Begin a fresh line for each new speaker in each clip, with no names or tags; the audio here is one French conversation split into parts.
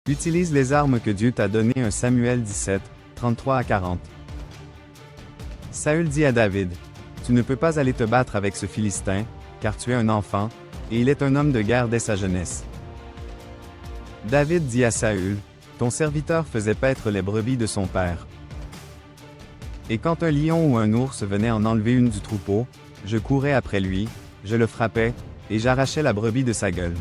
Utilise les armes que Dieu t'a données. 1 Samuel 17, 33 à 40. Saül dit à David, « Tu ne peux pas aller te battre avec ce Philistin, car tu es un enfant, et il est un homme de guerre dès sa jeunesse. » David dit à Saül, « Ton serviteur faisait paître les brebis de son père. Et quand un lion ou un ours venait en enlever une du troupeau, je courais après lui, je le frappais, et j'arrachais la brebis de sa gueule.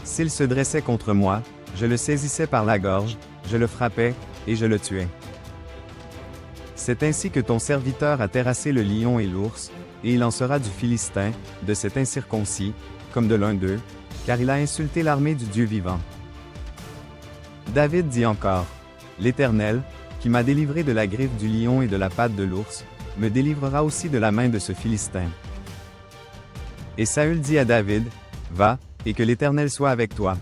S'il se dressait contre moi, je le saisissais par la gorge, je le frappais, et je le tuais. C'est ainsi que ton serviteur a terrassé le lion et l'ours, et il en sera du Philistin, de cet incirconcis, comme de l'un d'eux, car il a insulté l'armée du Dieu vivant. » David dit encore, « L'Éternel, qui m'a délivré de la griffe du lion et de la patte de l'ours, me délivrera aussi de la main de ce Philistin. » Et Saül dit à David, « Va, et que l'Éternel soit avec toi. »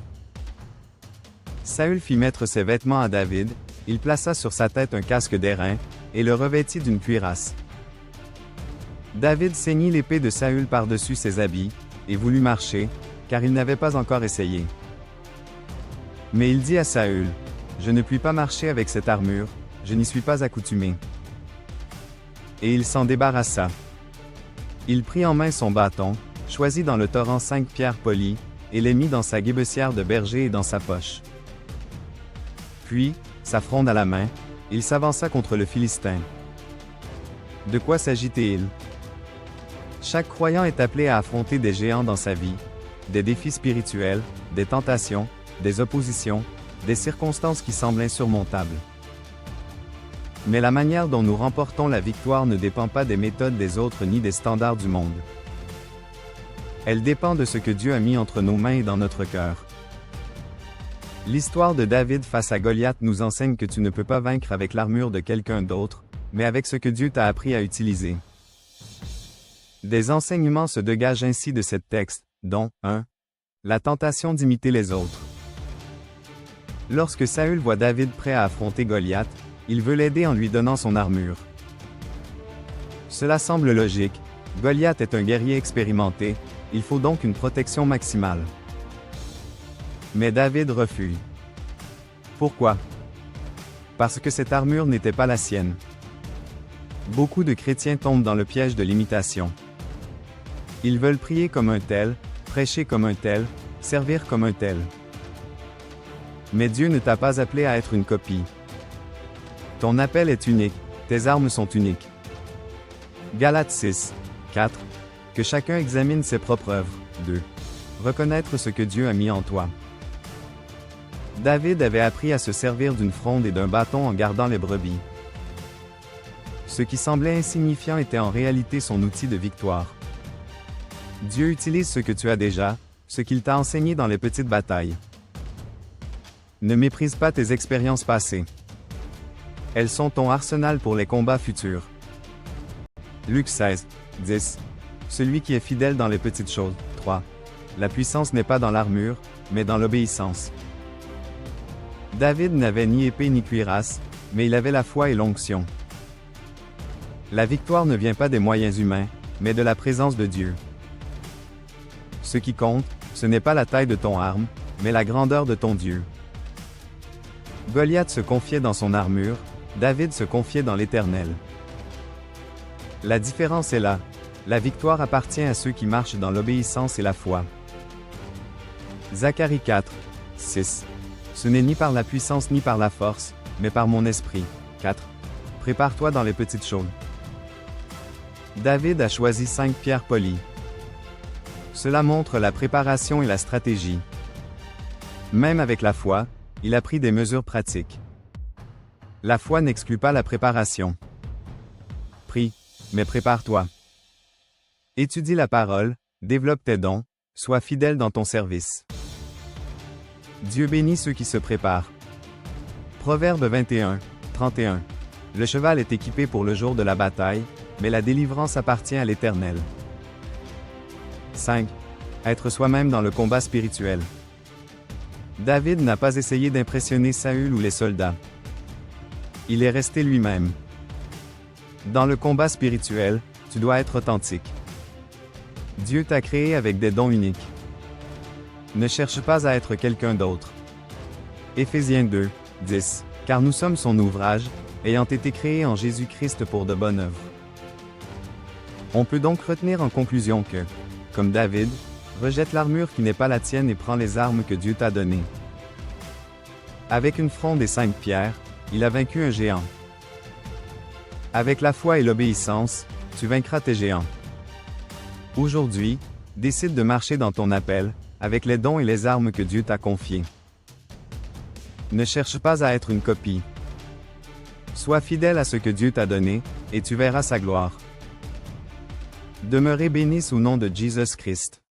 Saül fit mettre ses vêtements à David, il plaça sur sa tête un casque d'airain, et le revêtit d'une cuirasse. David ceignit l'épée de Saül par-dessus ses habits, et voulut marcher, car il n'avait pas encore essayé. Mais il dit à Saül, « Je ne puis pas marcher avec cette armure, je n'y suis pas accoutumé. » Et il s'en débarrassa. Il prit en main son bâton, choisit dans le torrent 5 pierres polies, et les mit dans sa guébessière de berger et dans sa poche. Puis, sa fronde à la main, il s'avança contre le Philistin. De quoi s'agit-il? Chaque croyant est appelé à affronter des géants dans sa vie, des défis spirituels, des tentations, des oppositions, des circonstances qui semblent insurmontables. Mais la manière dont nous remportons la victoire ne dépend pas des méthodes des autres ni des standards du monde. Elle dépend de ce que Dieu a mis entre nos mains et dans notre cœur. L'histoire de David face à Goliath nous enseigne que tu ne peux pas vaincre avec l'armure de quelqu'un d'autre, mais avec ce que Dieu t'a appris à utiliser. Des enseignements se dégagent ainsi de ce texte, dont 1. La tentation d'imiter les autres. Lorsque Saül voit David prêt à affronter Goliath, il veut l'aider en lui donnant son armure. Cela semble logique, Goliath est un guerrier expérimenté, il faut donc une protection maximale. Mais David refuse. Pourquoi? Parce que cette armure n'était pas la sienne. Beaucoup de chrétiens tombent dans le piège de l'imitation. Ils veulent prier comme un tel, prêcher comme un tel, servir comme un tel. Mais Dieu ne t'a pas appelé à être une copie. Ton appel est unique, tes armes sont uniques. Galates 6, 4. Que chacun examine ses propres œuvres. 2. Reconnaître ce que Dieu a mis en toi. David avait appris à se servir d'une fronde et d'un bâton en gardant les brebis. Ce qui semblait insignifiant était en réalité son outil de victoire. Dieu utilise ce que tu as déjà, ce qu'il t'a enseigné dans les petites batailles. Ne méprise pas tes expériences passées. Elles sont ton arsenal pour les combats futurs. Luc 16, 10. Celui qui est fidèle dans les petites choses. 3. La puissance n'est pas dans l'armure, mais dans l'obéissance. David n'avait ni épée ni cuirasse, mais il avait la foi et l'onction. La victoire ne vient pas des moyens humains, mais de la présence de Dieu. Ce qui compte, ce n'est pas la taille de ton arme, mais la grandeur de ton Dieu. Goliath se confiait dans son armure, David se confiait dans l'Éternel. La différence est là. La victoire appartient à ceux qui marchent dans l'obéissance et la foi. Zacharie 4, 6. Ce n'est ni par la puissance ni par la force, mais par mon esprit. 4. Prépare-toi dans les petites choses. David a choisi 5 pierres polies. Cela montre la préparation et la stratégie. Même avec la foi, il a pris des mesures pratiques. La foi n'exclut pas la préparation. Prie, mais prépare-toi. Étudie la parole, développe tes dons, sois fidèle dans ton service. Dieu bénit ceux qui se préparent. Proverbe 21, 31. Le cheval est équipé pour le jour de la bataille, mais la délivrance appartient à l'Éternel. 5. Être soi-même dans le combat spirituel. David n'a pas essayé d'impressionner Saül ou les soldats. Il est resté lui-même. Dans le combat spirituel, tu dois être authentique. Dieu t'a créé avec des dons uniques. Ne cherche pas à être quelqu'un d'autre. Éphésiens 2, 10. Car nous sommes son ouvrage, ayant été créés en Jésus-Christ pour de bonnes œuvres. On peut donc retenir en conclusion que, comme David, rejette l'armure qui n'est pas la tienne et prend les armes que Dieu t'a données. Avec une fronde et 5 pierres, il a vaincu un géant. Avec la foi et l'obéissance, tu vaincras tes géants. Aujourd'hui, décide de marcher dans ton appel, avec les dons et les armes que Dieu t'a confiés. Ne cherche pas à être une copie. Sois fidèle à ce que Dieu t'a donné, et tu verras sa gloire. Demeurez bénis au nom de Jésus Christ.